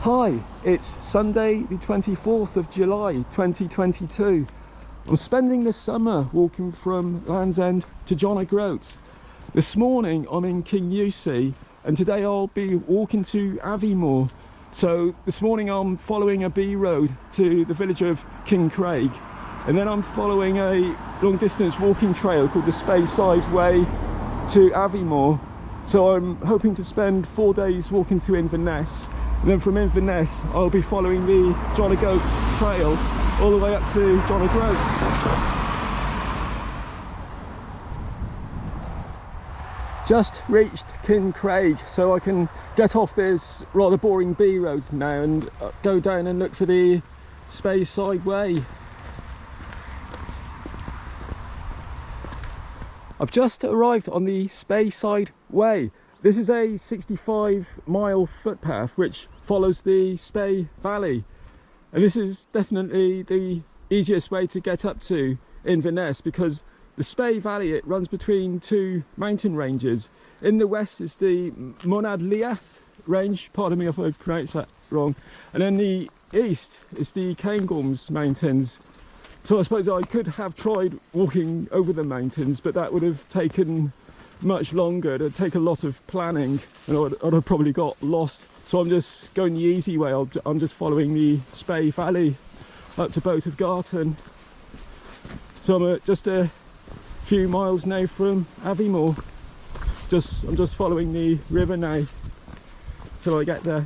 Hi, it's Sunday the 24th of July 2022. I'm spending this summer walking from Land's End to John O'Groats. This morning I'm in Kingussie and today I'll be walking to Aviemore. So this morning I'm following a B road to the village of Kincraig, and then I'm following a long distance walking trail called the Speyside Way to Aviemore. So I'm hoping to spend 4 days walking to Inverness, and then from Inverness I'll be following the John O'Groats trail all the way up to John O'Groats. Just reached Kincraig, so I can get off this rather boring B road now and go down and look for the Speyside Way. I've just arrived on the Speyside Way. This is a 65-mile footpath which follows the Spey Valley, and this is definitely the easiest way to get up to Inverness, because the Spey Valley, it runs between two mountain ranges. In the west is the Monad Liath range, pardon me if I pronounce that wrong, and in the east is the Kingussie mountains. So I suppose I could have tried walking over the mountains, but that would have taken much longer. It would take a lot of planning and I'd have probably got lost. So I'm just going the easy way. I'm just following the Spey Valley up to Boat of Garton. So I'm just a few miles now from Aviemore. I'm just following the river now till I get there.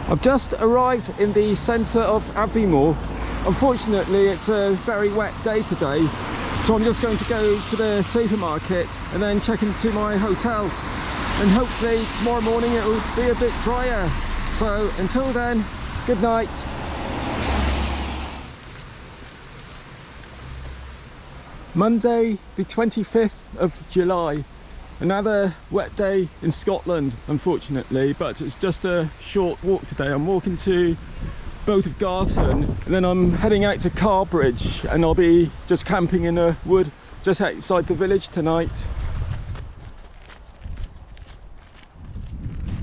I've just arrived in the centre of Aviemore. Unfortunately, it's a very wet day today, so I'm just going to go to the supermarket and then check into my hotel, and hopefully tomorrow morning it will be a bit drier. So until then, good night. Monday the 25th of July. Another wet day in Scotland, unfortunately, but it's just a short walk today. I'm walking to Boat of Garton and then I'm heading out to Carbridge, and I'll be just camping in a wood just outside the village tonight.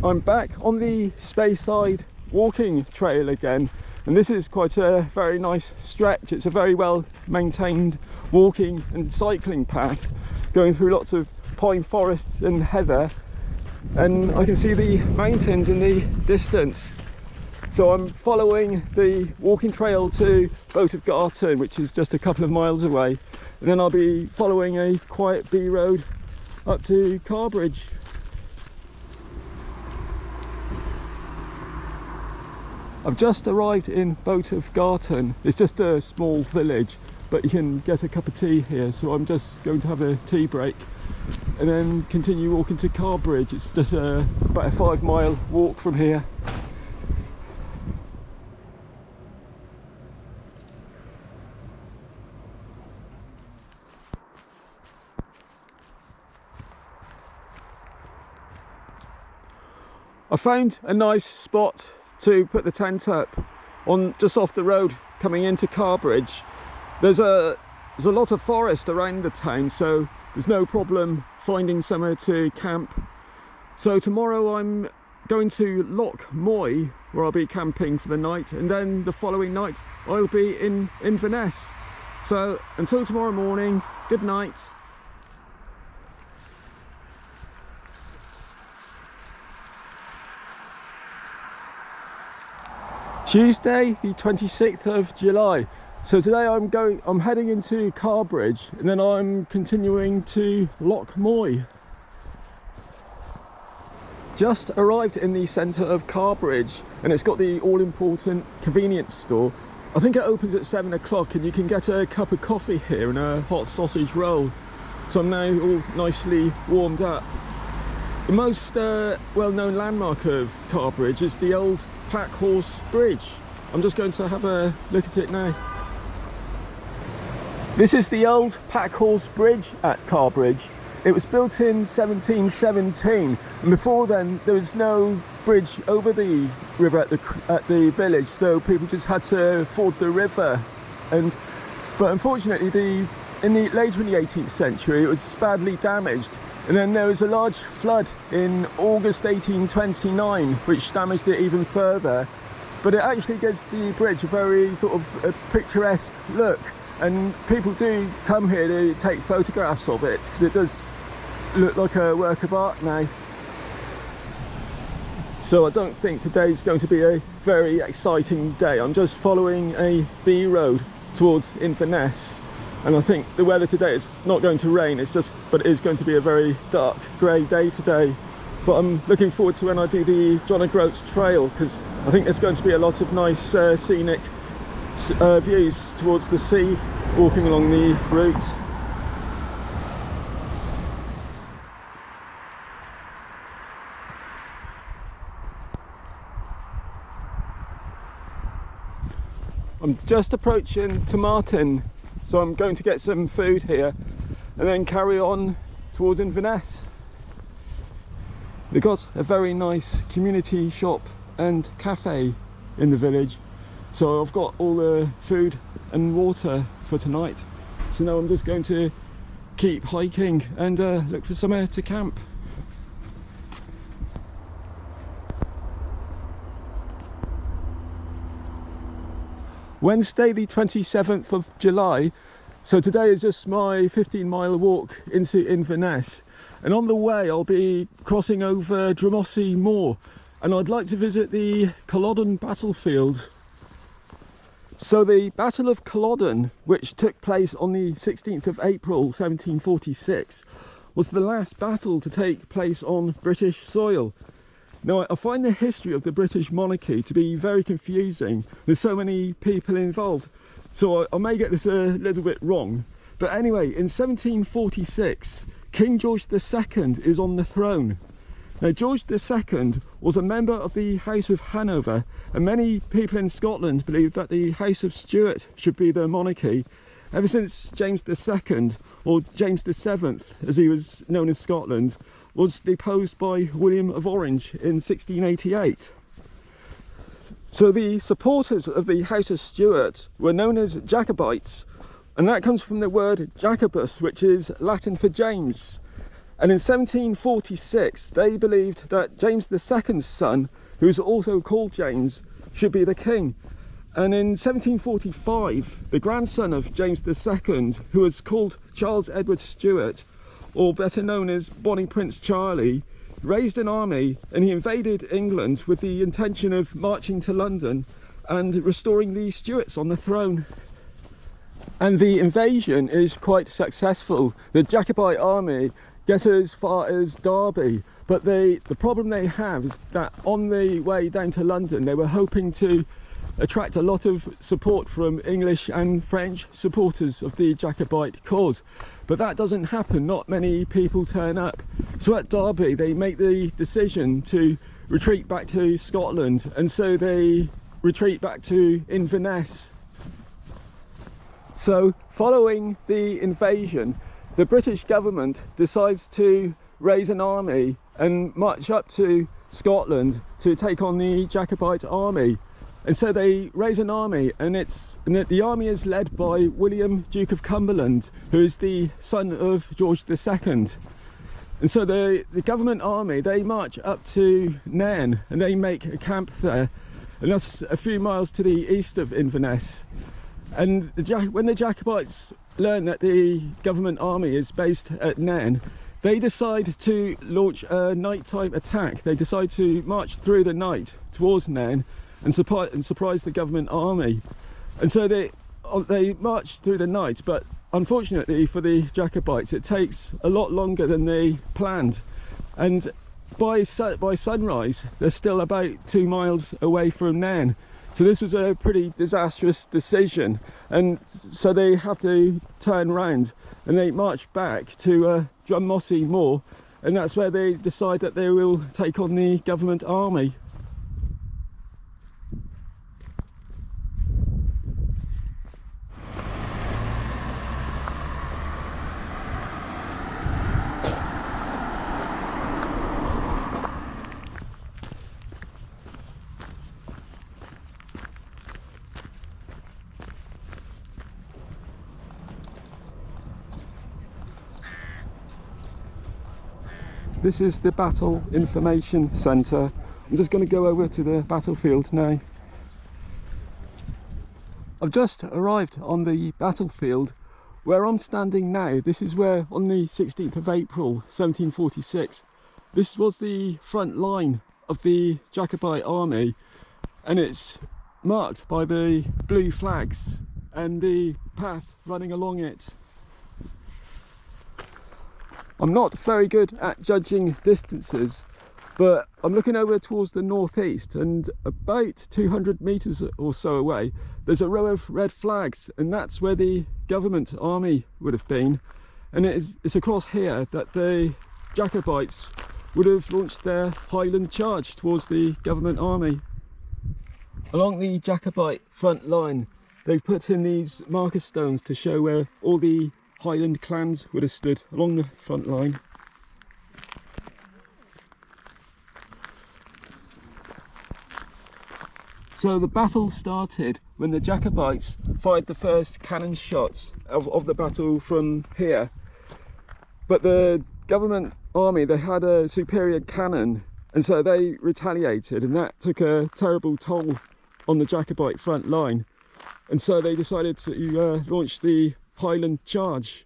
I'm back on the Speyside walking trail again, and this is quite a very nice stretch. It's a very well maintained walking and cycling path going through lots of pine forests and heather, and I can see the mountains in the distance. So I'm following the walking trail to Boat of Garton, which is just a couple of miles away, and then I'll be following a quiet B road up to Carbridge. I've just arrived in Boat of Garton. It's just a small village, but you can get a cup of tea here, so I'm just going to have a tea break and then continue walking to Carbridge. It's just about a 5-mile walk from here. I found a nice spot to put the tent up on, just off the road coming into Carbridge. There's a lot of forest around the town, so there's no problem finding somewhere to camp. So tomorrow I'm going to Loch Moy, where I'll be camping for the night, and then the following night I'll be in Inverness. So until tomorrow morning, good night. Tuesday the 26th of July. So today I'm heading into Carbridge, and then I'm continuing to Loch Moy. Just arrived in the centre of Carbridge, and it's got the all-important convenience store. I think it opens at 7 o'clock, and you can get a cup of coffee here and a hot sausage roll. So I'm now all nicely warmed up. The most well-known landmark of Carbridge is the old Pack Horse Bridge. I'm just going to have a look at it now. This is the old Pack Horse Bridge at Carbridge. It was built in 1717, and before then there was no bridge over the river at the village, so people just had to ford the river. But unfortunately, later in the 18th century, it was badly damaged, and then there was a large flood in August 1829, which damaged it even further. But it actually gives the bridge a very sort of a picturesque look, and people do come here to take photographs of it because it does look like a work of art now. So I don't think today's going to be a very exciting day. I'm just following a B road towards Inverness, and I think the weather today is not going to rain, but it is going to be a very dark grey day today. But I'm looking forward to when I do the John O'Groats Trail, because I think there's going to be a lot of nice scenic views towards the sea walking along the route. I'm just approaching Tomartin, so I'm going to get some food here and then carry on towards Inverness. They've got a very nice community shop and cafe in the village, so I've got all the food and water for tonight. So now I'm just going to keep hiking and look for somewhere to camp. Wednesday the 27th of July, so today is just my 15-mile walk into Inverness, and on the way I'll be crossing over Kingussie Moor, and I'd like to visit the Culloden battlefield. So the Battle of Culloden, which took place on the 16th of April 1746, was the last battle to take place on British soil. Now, I find the history of the British monarchy to be very confusing. There's so many people involved, so I may get this a little bit wrong. But anyway, in 1746, King George II is on the throne. Now, George II was a member of the House of Hanover, and many people in Scotland believe that the House of Stuart should be the monarchy, ever since James II, or James VII as he was known in Scotland, was deposed by William of Orange in 1688. So the supporters of the House of Stuart were known as Jacobites, and that comes from the word Jacobus, which is Latin for James. And in 1746 they believed that James II's son, who's also called James, should be the king. And in 1745 the grandson of James II, who was called Charles Edward Stuart, or better known as Bonnie Prince Charlie, raised an army, and he invaded England with the intention of marching to London and restoring the Stuarts on the throne. And the invasion is quite successful. The Jacobite army get as far as Derby, but the problem they have is that on the way down to London they were hoping to attract a lot of support from English and French supporters of the Jacobite cause, but that doesn't happen. Not many people turn up. So at Derby they make the decision to retreat back to Scotland, and so they retreat back to Inverness. So following the invasion, the British government decides to raise an army and march up to Scotland to take on the Jacobite army. And so they raise an army, and the army is led by William, Duke of Cumberland, who is the son of George II. And so the government army, they march up to Nairn, and they make a camp there, and that's a few miles to the east of Inverness. And when the Jacobites learn that the government army is based at Nairn, they decide to launch a nighttime attack. They decide to march through the night towards Nairn and surprise the government army. And so they march through the night, but unfortunately for the Jacobites it takes a lot longer than they planned, and by sunrise they're still about 2 miles away from Nairn. So this was a pretty disastrous decision, and so they have to turn round and they march back to Kingussie Moor, and that's where they decide that they will take on the government army. This is the Battle Information Centre. I'm just going to go over to the battlefield now. I've just arrived on the battlefield. Where I'm standing now, this is where on the 16th of April 1746, this was the front line of the Jacobite army, and it's marked by the blue flags and the path running along it. I'm not very good at judging distances, but I'm looking over towards the northeast, and about 200 meters or so away there's a row of red flags, and that's where the government army would have been. And it's across here that the Jacobites would have launched their Highland charge towards the government army. Along the Jacobite front line, they've put in these marker stones to show where all the Highland clans would have stood along the front line. So the battle started when the Jacobites fired the first cannon shots of the battle from here. But the government army, they had a superior cannon, and so they retaliated, and that took a terrible toll on the Jacobite front line. And so they decided to launch the Highland charge.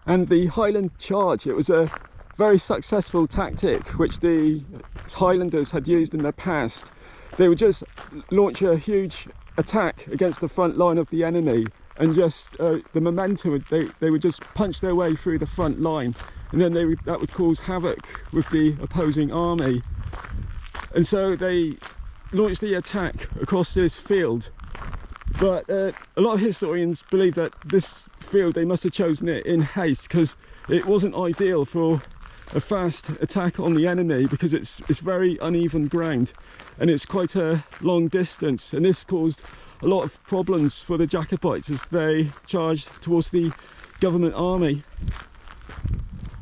And the Highland charge, it was a very successful tactic which the Highlanders had used in the past. They would just launch a huge attack against the front line of the enemy, and just the momentum, they would just punch their way through the front line, and then that would cause havoc with the opposing army. And so they launched the attack across this field. But a lot of historians believe that this field, they must have chosen it in haste, because it wasn't ideal for a fast attack on the enemy, because it's very uneven ground and it's quite a long distance, and this caused a lot of problems for the Jacobites as they charged towards the government army.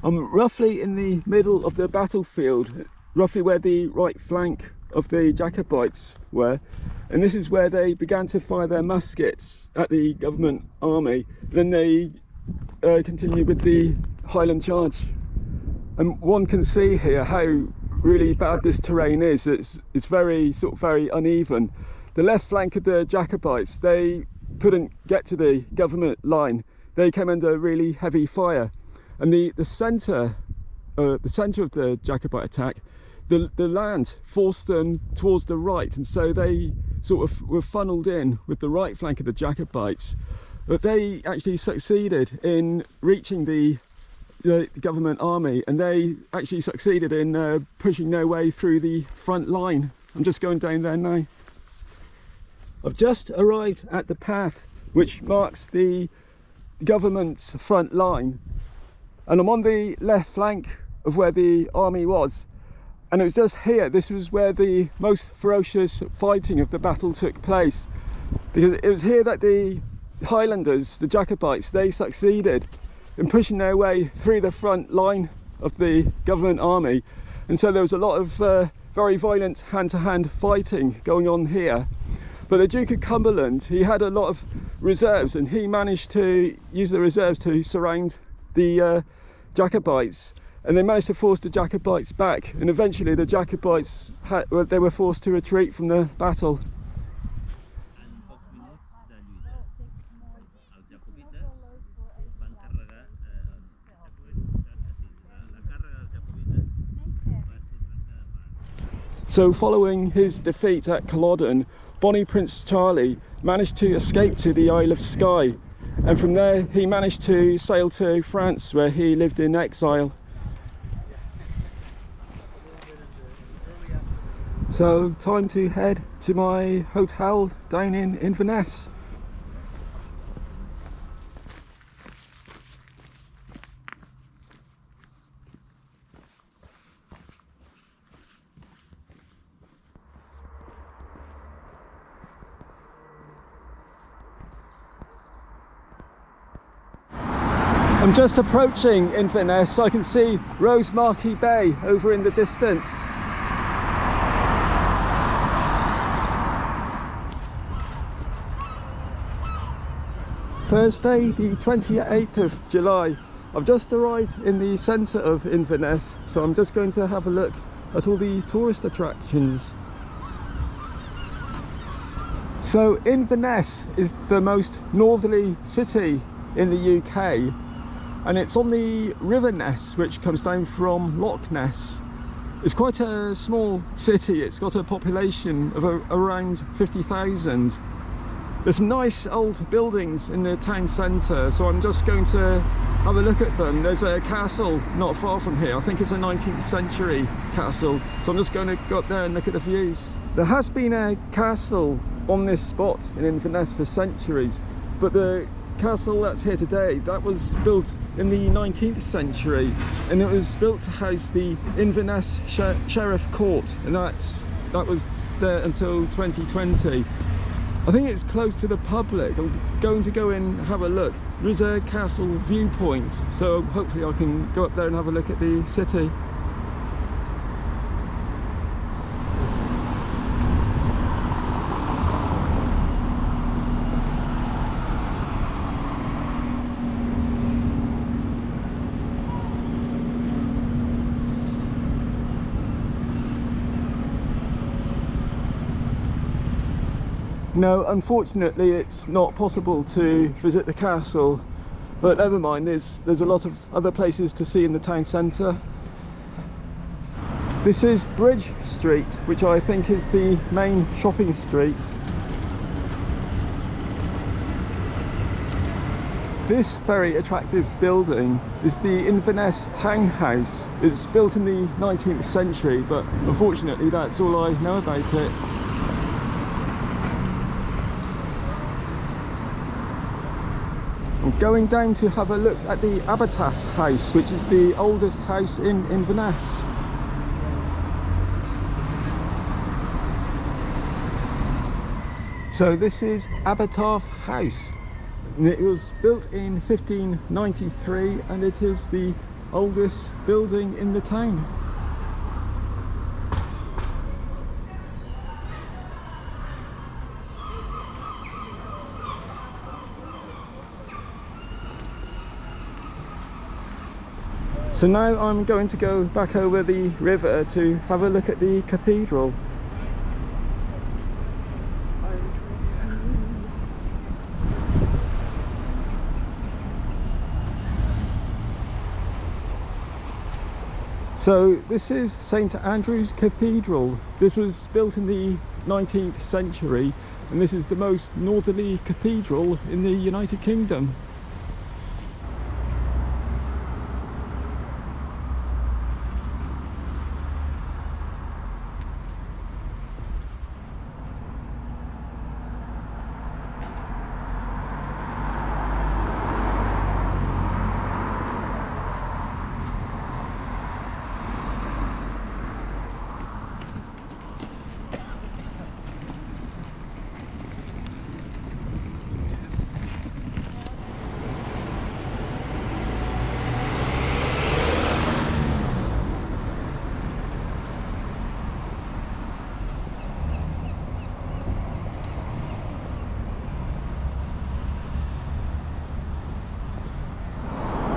I'm roughly in the middle of the battlefield, roughly where the right flank of the Jacobites were, and this is where they began to fire their muskets at the government army. Then they continued with the Highland charge. And one can see here how really bad this terrain is. It's very uneven. The left flank of the Jacobites, they couldn't get to the government line. They came under really heavy fire, and the centre of the Jacobite attack, the land forced them towards the right, and so they sort of were funneled in with the right flank of the Jacobites. But they actually succeeded in reaching the government army, and they actually succeeded in pushing their way through the front line. I'm just going down there now. I've just arrived at the path which marks the government's front line, and I'm on the left flank of where the army was, and it was just here, this was where the most ferocious fighting of the battle took place, because it was here that the Highlanders, the Jacobites, they succeeded in pushing their way through the front line of the government army. And so there was a lot of very violent hand-to-hand fighting going on here. But the Duke of Cumberland, he had a lot of reserves, and he managed to use the reserves to surround the Jacobites, and they managed to force the Jacobites back, and eventually the Jacobites they were forced to retreat from the battle. So following his defeat at Culloden, Bonnie Prince Charlie managed to escape to the Isle of Skye, and from there he managed to sail to France, where he lived in exile. So time to head to my hotel down in Inverness. I'm just approaching Inverness. I can see Rosemarkie Bay over in the distance. Thursday, the 28th of July I've just arrived in the centre of Inverness, so I'm just going to have a look at all the tourist attractions. So Inverness is the most northerly city in the UK, and it's on the River Ness, which comes down from Loch Ness. It's quite a small city. It's got a population of around 50,000. There's some nice old buildings in the town centre, so I'm just going to have a look at them. There's a castle not far from here. I think it's a 19th century castle, so I'm just going to go up there and look at the views. There has been a castle on this spot in Inverness for centuries, but the castle that's here today, that was built in the 19th century, and it was built to house the Inverness Sheriff Court, and that was there until 2020. I think it's close to the public. I'm going to go in and have a look. There is a castle viewpoint, so hopefully I can go up there and have a look at the city. No, unfortunately it's not possible to visit the castle, but never mind, there's a lot of other places to see in the town centre. This is Bridge Street, which I think is the main shopping street. This very attractive building is the Inverness Townhouse. It's built in the 19th century, but unfortunately that's all I know about it. I'm going down to have a look at the Abertaff House, which is the oldest house in Inverness. So this is Abertaff House, and it was built in 1593, and it is the oldest building in the town. So now I'm going to go back over the river to have a look at the cathedral. So this is St Andrew's Cathedral. This was built in the 19th century, and this is the most northerly cathedral in the United Kingdom.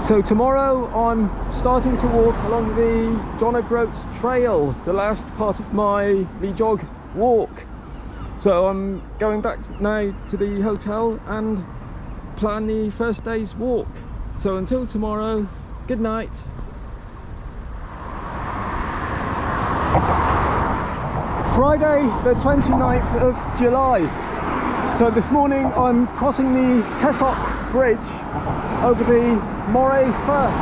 So tomorrow I'm starting to walk along the John O'Groats Trail, the last part of my Lejog walk. So I'm going back now to the hotel and plan the first day's walk. So until tomorrow, good night. Friday the 29th of July. So this morning I'm crossing the Kessock Bridge over the Moray Firth,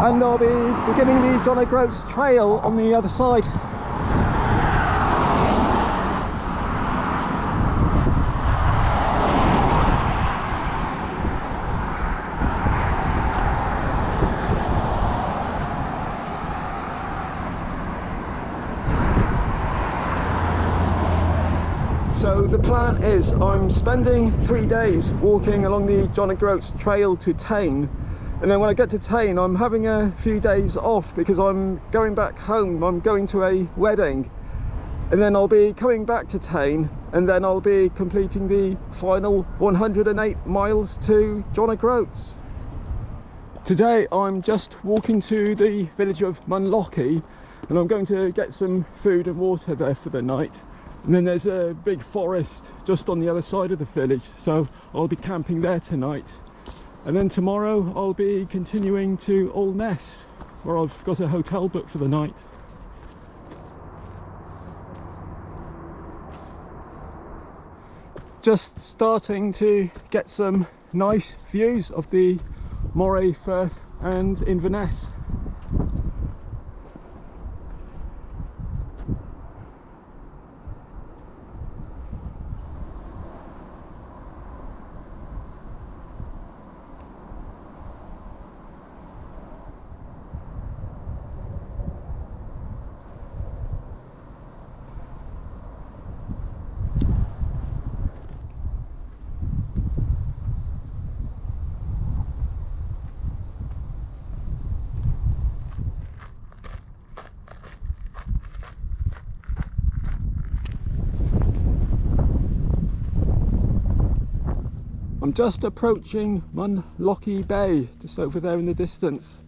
and I'll be beginning the John O'Groats Trail on the other side. So the plan is I'm spending 3 days walking along the John O'Groats Trail to Tain, and then when I get to Tain I'm having a few days off because I'm going back home. I'm going to a wedding, and then I'll be coming back to Tain, and then I'll be completing the final 108 miles to John O'Groats. Today I'm just walking to the village of Munlochy, and I'm going to get some food and water there for the night. And then there's a big forest just on the other side of the village, so I'll be camping there tonight. And then tomorrow I'll be continuing to Old Ness, where I've got a hotel booked for the night. Just starting to get some nice views of the Moray Firth and Inverness. I'm just approaching Munlochy Bay, just over there in the distance.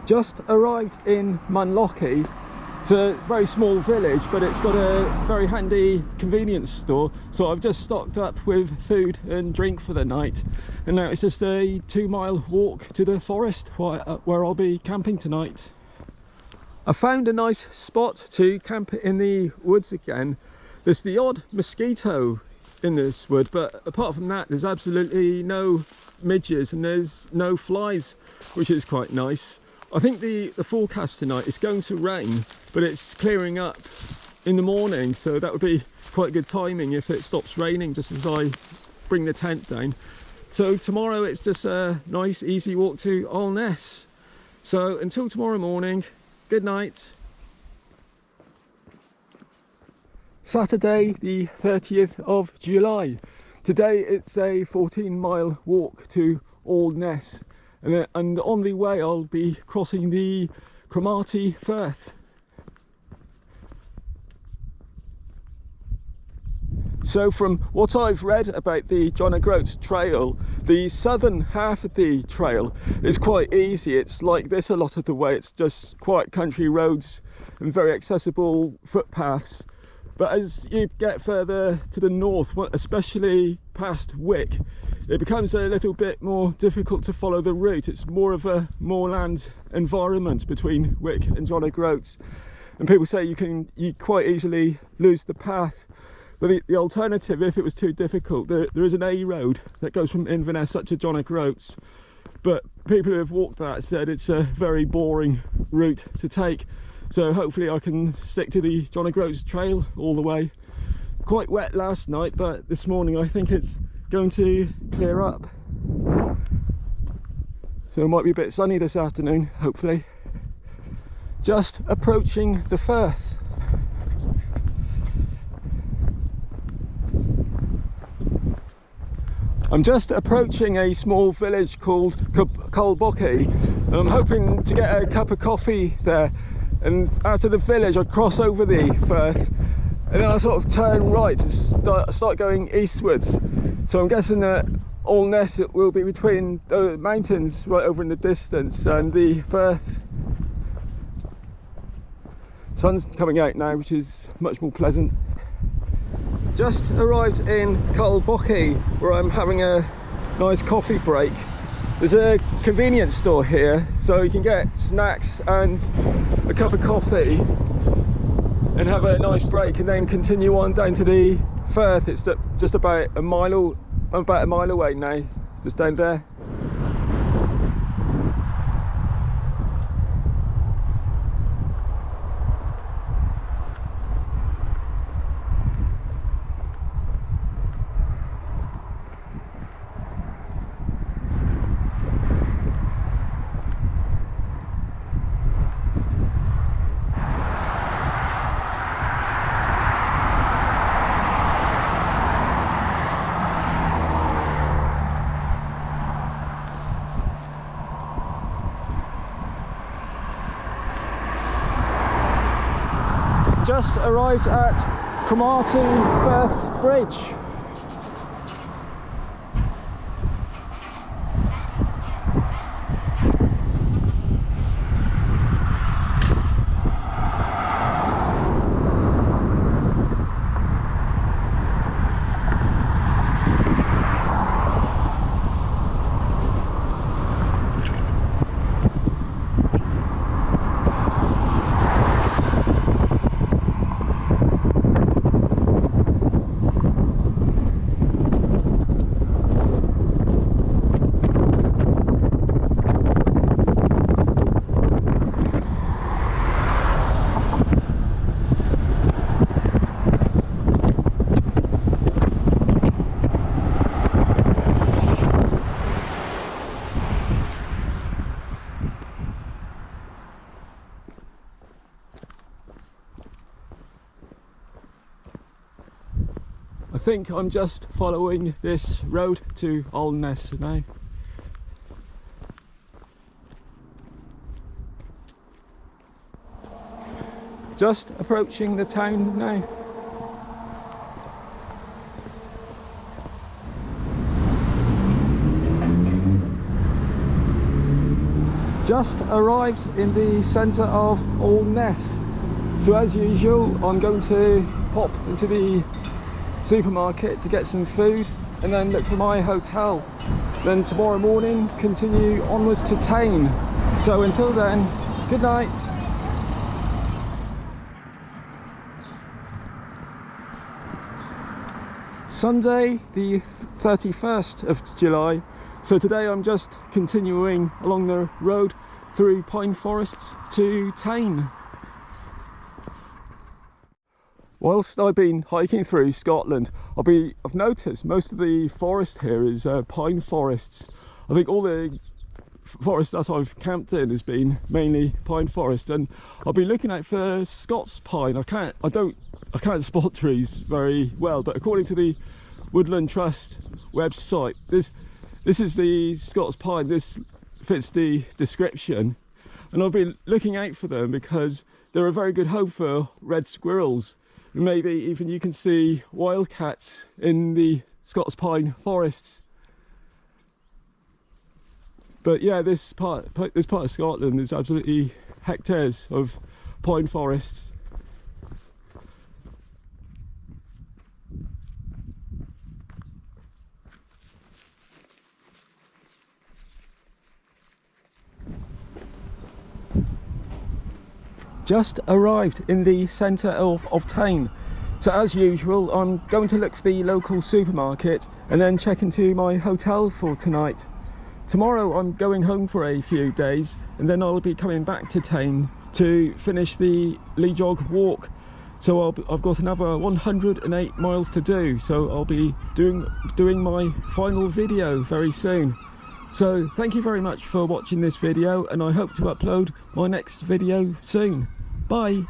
Just arrived in Munlochy. It's a very small village, but it's got a very handy convenience store, so I've just stocked up with food and drink for the night, and now it's just a 2-mile walk to the forest where I'll be camping tonight. I found a nice spot to camp in the woods again. There's the odd mosquito in this wood, but apart from that there's absolutely no midges and there's no flies, which is quite nice. I think the forecast tonight is going to rain, but it's clearing up in the morning, so that would be quite good timing if it stops raining just as I bring the tent down. So tomorrow it's just a nice easy walk to Old Ness. So until tomorrow morning, good night. Saturday the 30th of July. Today it's a 14-mile walk to Old Ness. And on the way I'll be crossing the Cromarty Firth. So from what I've read about the John O'Groats Trail, the southern half of the trail is quite easy. It's like this a lot of the way. It's just quiet country roads and very accessible footpaths. But as you get further to the north, especially past Wick, it becomes a little bit more difficult to follow the route. It's more of a moorland environment between Wick and John O'Groats, and people say you quite easily lose the path. But the alternative, if it was too difficult, there is an A road that goes from Inverness up to John O'Groats, but people who have walked that said it's a very boring route to take. So hopefully I can stick to the John O'Groats Trail all the way. Quite wet last night, but this morning I think it's going to clear up. So it might be a bit sunny this afternoon, hopefully. Just approaching the Firth. I'm just approaching a small village called Kingussie. I'm hoping to get a cup of coffee there, and out of the village I cross over the Firth, and then I sort of turn right and start going eastwards. So I'm guessing that Old Ness will be between the mountains right over in the distance and the Firth. Sun's coming out now, which is much more pleasant. Just arrived in Kingussie, where I'm having a nice coffee break. There's a convenience store here, so you can get snacks and a cup of coffee and have a nice break, and then continue on down to the Firth. It's just about a mile away now, just down there. just arrived at Cromarty Firth Bridge. I think I'm just following this road to Alness now. Just approaching the town now. Just arrived in the centre of Alness. So as usual, I'm going to pop into the supermarket to get some food and then look for my hotel. Then tomorrow morning continue onwards to Tain. So until then, good night. Sunday the 31st of July. So today I'm just continuing along the road through pine forests to Tain. Whilst I've been hiking through Scotland, I've noticed most of the forest here is pine forests. I think all the forest that I've camped in has been mainly pine forest, and I'll be looking out for Scots pine. I can't spot trees very well, but according to the Woodland Trust website, this is the Scots pine. This fits the description, and I'll be looking out for them because they're a very good home for red squirrels. Maybe even you can see wildcats in the Scots pine forests. But yeah, this part of Scotland is absolutely hectares of pine forests. Just arrived in the centre of Tain. So as usual, I'm going to look for the local supermarket and then check into my hotel for tonight. Tomorrow I'm going home for a few days and then I'll be coming back to Tain to finish the Lejog walk. So I've got another 108 miles to do, so I'll be doing my final video very soon. So thank you very much for watching this video, and I hope to upload my next video soon. Bye.